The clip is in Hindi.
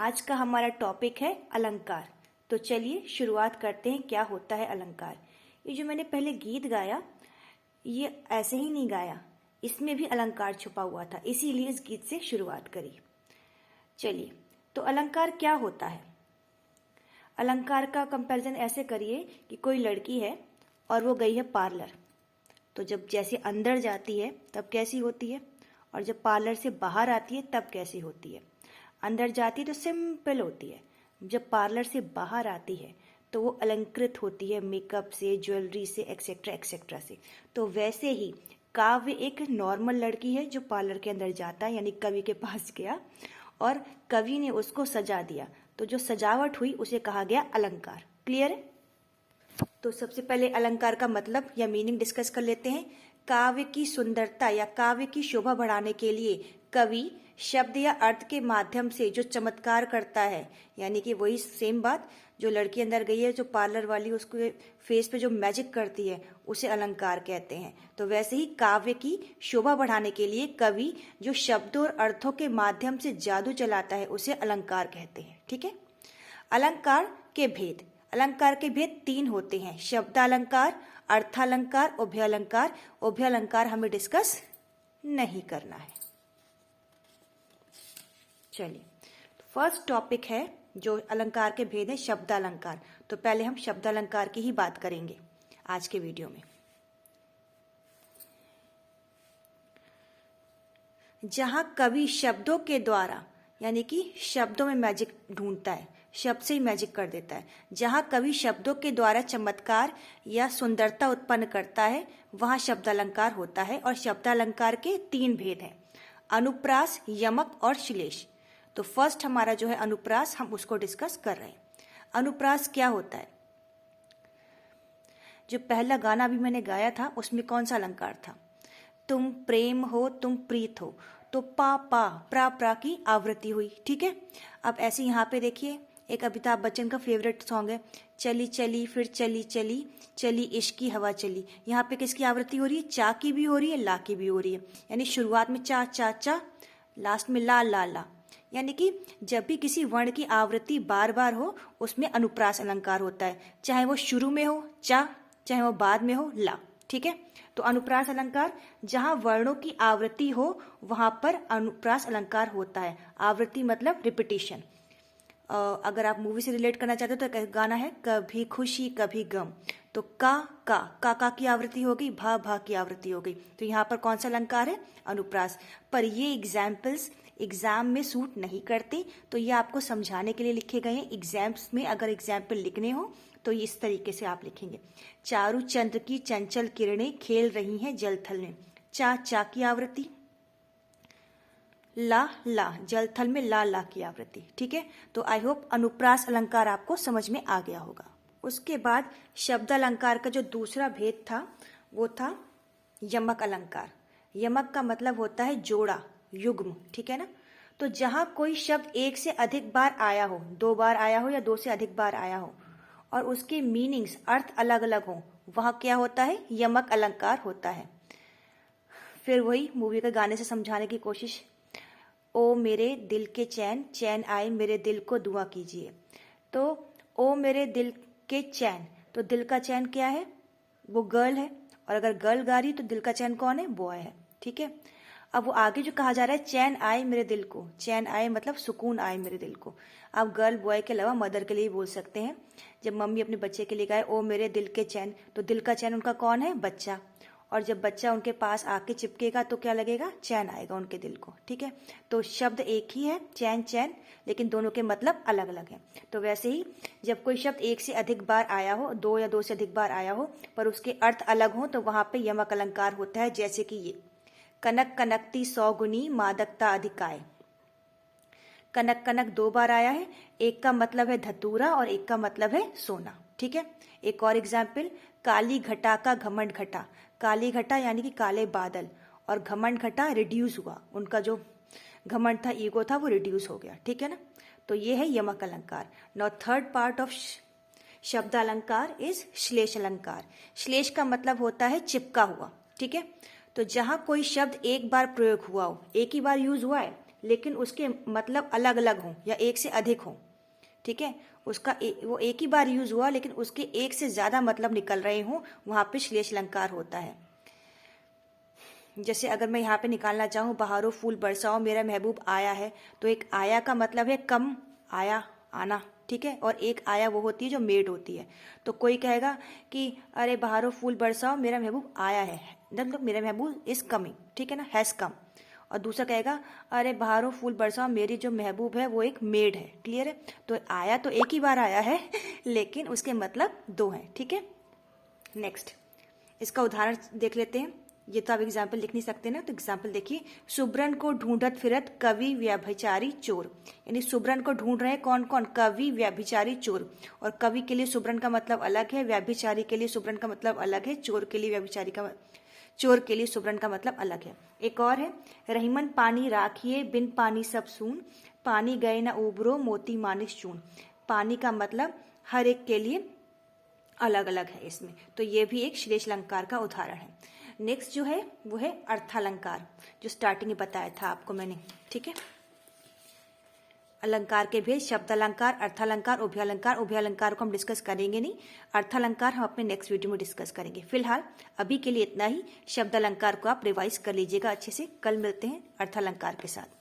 आज का हमारा टॉपिक है अलंकार। तो चलिए शुरुआत करते हैं, क्या होता है अलंकार। ये जो मैंने पहले गीत गाया ये ऐसे ही नहीं गाया, इसमें भी अलंकार छुपा हुआ था, इसीलिए इस गीत से शुरुआत करी। चलिए, तो अलंकार क्या होता है। अलंकार का कंपैरिजन ऐसे करिए कि कोई लड़की है और वो गई है पार्लर, तो जब जैसे अंदर जाती है तब कैसी होती है, और जब पार्लर से बाहर आती है तब कैसी होती है। अंदर जाती है तो सिंपल होती है, जब पार्लर से बाहर आती है तो वो अलंकृत होती है मेकअप से, ज्वेलरी से, एक्सेट्रा एक्सेट्रा से। तो वैसे ही काव्य एक नॉर्मल लड़की है जो पार्लर के अंदर जाता है, यानी कवि के पास गया और कवि ने उसको सजा दिया, तो जो सजावट हुई उसे कहा गया अलंकार। क्लियर है? तो सबसे पहले अलंकार का मतलब या मीनिंग डिस्कस कर लेते हैं। काव्य की सुंदरता या काव्य की शोभा बढ़ाने के लिए कवि शब्द या अर्थ के माध्यम से जो चमत्कार करता है, यानी कि वही सेम बात, जो लड़की अंदर गई है, जो पार्लर वाली उसको फेस पे जो मैजिक करती है उसे अलंकार कहते हैं। तो वैसे ही काव्य की शोभा बढ़ाने के लिए कवि जो शब्दों और अर्थों के माध्यम से जादू चलाता है उसे अलंकार कहते हैं। ठीक है। अलंकार के भेद, अलंकार के भेद 3 होते हैं, शब्दालंकार, अर्थालंकार, उभयालंकार। उभयालंकार हमें डिस्कस नहीं करना है। चलिए, फर्स्ट टॉपिक है जो अलंकार के भेद है शब्दालंकार। तो पहले हम शब्दालंकार की ही बात करेंगे आज के वीडियो में। जहां कवि शब्दों के द्वारा, यानी कि शब्दों में मैजिक ढूंढता है, शब्द से ही मैजिक कर देता है, जहां कवि शब्दों के द्वारा चमत्कार या सुंदरता उत्पन्न करता है वहां शब्दालंकार होता है। और शब्दालंकार के 3 भेद हैं, अनुप्रास, यमक और श्लेष। तो फर्स्ट हमारा जो है अनुप्रास, हम उसको डिस्कस कर रहे हैं। अनुप्रास क्या होता है? जो पहला गाना भी मैंने गाया था उसमें कौन सा अलंकार था? तुम प्रेम हो, तुम प्रीत हो, तो पा पा प्रा प्रा की आवृत्ति हुई। ठीक है। अब ऐसे यहाँ पे देखिए, एक अमिताभ बच्चन का फेवरेट सॉन्ग है, चली चली फिर चली चली, चली इश्क की हवा चली। यहाँ पे किसकी आवृत्ति हो रही है? चा की भी हो रही है, ला की भी हो रही है। यानी शुरुआत में चा चा चा, लास्ट में ला ला ला। यानी कि जब भी किसी वर्ण की आवृत्ति बार बार हो उसमें अनुप्रास अलंकार होता है, चाहे वो शुरू में हो चा, चाहे वो बाद में हो ला। ठीक है। तो अनुप्रास अलंकार, जहां वर्णों की आवृत्ति हो वहां पर अनुप्रास अलंकार होता है। आवृत्ति मतलब रिपीटिशन। अगर आप मूवी से रिलेट करना चाहते हो तो गाना है कभी खुशी कभी गम, तो का की आवृत्ति हो गई, भा की आवृत्ति हो गई। तो यहाँ पर कौन सा अलंकार है? अनुप्रास। पर ये एग्जाम्पल्स एग्जाम में सूट नहीं करते, तो ये आपको समझाने के लिए लिखे गए हैं। एग्जाम्स में अगर एग्जाम्पल लिखने हो तो इस तरीके से आप लिखेंगे, चारु चंद्र की चंचल किरणें खेल रही हैं जल थल में। चा की आवृत्ति, ला जल थल में ला की आवृत्ति। ठीक है। तो आई होप अनुप्रास अलंकार आपको समझ में आ गया होगा। उसके बाद शब्द अलंकार का जो दूसरा भेद था वो था यमक अलंकार। यमक का मतलब होता है जोड़ा, युग्म। ठीक है ना। तो जहां कोई शब्द एक से अधिक बार आया हो, 2 बार आया हो या 2 से अधिक बार आया हो, और उसके मीनिंग्स अर्थ अलग अलग हो, वहां क्या होता है? यमक अलंकार होता है। फिर वही मूवी के गाने से समझाने की कोशिश, ओ मेरे दिल के चैन, चैन आए मेरे दिल को दुआ कीजिए। तो ओ मेरे दिल के चैन, तो दिल का चैन क्या है? वो गर्ल है, और अगर गर्ल गा रही तो दिल का चैन कौन है? बॉय है। ठीक है। अब वो आगे जो कहा जा रहा है, चैन आए मेरे दिल को, चैन आए मतलब सुकून आए मेरे दिल को। आप गर्ल बॉय के अलावा मदर के लिए बोल सकते हैं। जब मम्मी अपने बच्चे के लिए गाए ओ मेरे दिल के चैन, तो दिल का चैन उनका कौन है? बच्चा। और जब बच्चा उनके पास आके चिपकेगा तो क्या लगेगा? चैन आएगा उनके दिल को। ठीक है। तो शब्द एक ही है, चैन चैन, लेकिन दोनों के मतलब अलग अलग हैं। तो वैसे ही जब कोई शब्द एक से अधिक बार आया हो, 2 या 2 से अधिक बार आया हो, पर उसके अर्थ अलग हो, तो वहां पे यमक अलंकार होता है। जैसे कि ये कनक कनकती 100 गुनी मादकता अधिकाय। कनक कनक 2 बार आया है, एक का मतलब है धतूरा और एक का मतलब है सोना। ठीक है। एक और एग्जाम्पल, काली घटा का घमंड घटा। काली घटा यानी कि काले बादल, और घमंड घटा रिड्यूस हुआ, उनका जो घमंड था, ईगो था, वो रिड्यूस हो गया। ठीक है ना। तो ये है यमक अलंकार। नाउ थर्ड पार्ट ऑफ शब्द अलंकार इज श्लेष अलंकार। श्लेष का मतलब होता है चिपका हुआ। ठीक है। तो जहां कोई शब्द एक बार प्रयोग हुआ हो, एक ही बार यूज हुआ है, लेकिन उसके मतलब अलग अलग हों या एक से अधिक हों, ठीक है, उसका वो एक ही बार यूज हुआ लेकिन उसके एक से ज्यादा मतलब निकल रहे हों, वहां पे श्लेष अलंकार होता है। जैसे अगर मैं यहाँ पे निकालना चाहूँ बहारो फूल बरसाओ मेरा महबूब आया है, तो एक आया का मतलब है कम, आया आना, ठीक है, और एक आया वो होती है जो मेड होती है। तो कोई कहेगा कि अरे बहारो फूल बरसाओ मेरा महबूब आया है, मतलब मेरा महबूब इज कमिंग, ठीक है ना, हैज कम। और दूसरा कहेगा अरे बहारो फूल बरसाओ मेरी जो महबूब है वो एक मेड है। क्लियर है? तो आया तो एक ही बार आया है लेकिन उसके मतलब दो हैं, ठीक है। नेक्स्ट इसका उदाहरण देख लेते हैं। ये तो आप एग्जाम्पल लिख नहीं सकते ना, तो एग्जाम्पल देखिए। सुब्रन को ढूंढत फिरत कवि व्यभिचारी चोर, यानी सुब्रन को ढूंढ रहे कौन कौन, कवि व्यभिचारी चोर। और कवि के लिए सुब्रन का मतलब अलग है, व्यभिचारी के लिए सुब्रन का मतलब अलग है, चोर के लिए व्यभिचारी का, चोर के लिए सुब्रन का मतलब अलग है। एक और है, रहीमन पानी राखिए बिन पानी सब सून, पानी गए न उबरो मोती मानिस चून। पानी का मतलब हर एक के लिए अलग अलग है इसमें, तो ये भी एक श्लेष अलंकार का उदाहरण है। नेक्स्ट जो है वो है अर्थालंकार, जो स्टार्टिंग में बताया था आपको मैंने, ठीक है। अलंकार के भेद शब्द अलंकार, अर्थालंकार, उभयालंकार। उभयालंकार को हम डिस्कस करेंगे नहीं, अर्थालंकार हम अपने नेक्स्ट वीडियो में डिस्कस करेंगे। फिलहाल अभी के लिए इतना ही। शब्द अलंकार को आप रिवाइज कर लीजिएगा अच्छे से, कल मिलते हैं अर्थालंकार के साथ।